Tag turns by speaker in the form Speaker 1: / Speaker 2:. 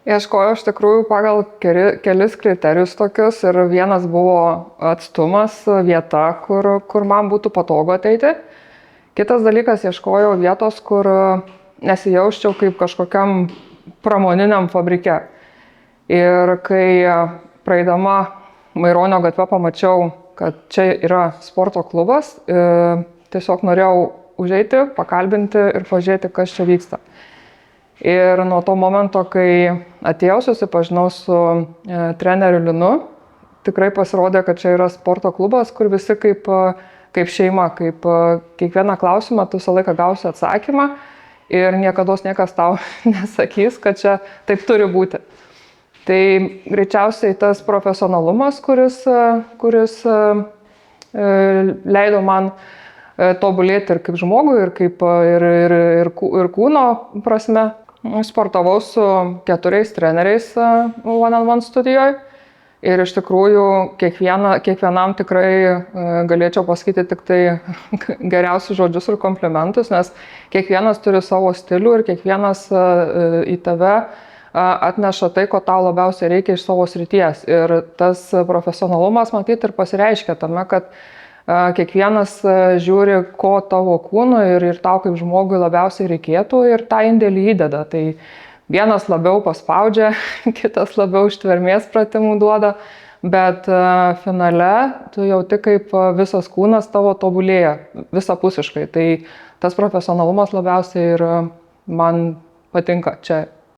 Speaker 1: Ieškojau iš tikrųjų pagal kelis kriterijus tokius ir vienas buvo atstumas, vieta, kur man būtų patogu ateiti. Kitas dalykas, ieškojau vietos, kur nesijausčiau kaip kažkokiam pramoniniam fabrike. Ir kai praeidama Maironio gatve pamačiau, kad čia yra sporto klubas, tiesiog norėjau užeiti, pakalbinti ir pažiūrėti, kas čia vyksta. Ir nuo to momento, kai atėjau, susipažinau su treneriu Linu, tikrai pasirodė, kad čia yra sporto klubas, kur visi kaip šeima, kaip kiekvieną klausimą tu visą laiką gausi atsakymą ir niekados niekas tau nesakys, kad čia taip turi būti. Tai greičiausiai tas profesionalumas, kuris leido man tobulėti ir kaip žmogui, ir kūno prasme. Sportavau su 4 treneriais one-on-one studijoje ir iš tikrųjų kiekvienam tikrai galėčiau pasakyti tik tai geriausius žodžius ir komplimentus, nes kiekvienas turi savo stilių ir kiekvienas į tave atneša tai, ko tau labiausiai reikia iš savo srities. Ir tas profesionalumas matyt ir pasireiškia tame, kad kiekvienas žiūri, ko tavo kūnui ir tau kaip žmogui labiausiai reikėtų ir tą indėlį įdeda. Tai vienas labiau paspaudžia, kitas labiau ištvermės pratimų duoda, bet finale tu jauti, kaip visas kūnas tavo tobulėja visapusiškai. Tai tas profesionalumas labiausiai ir man patinka čia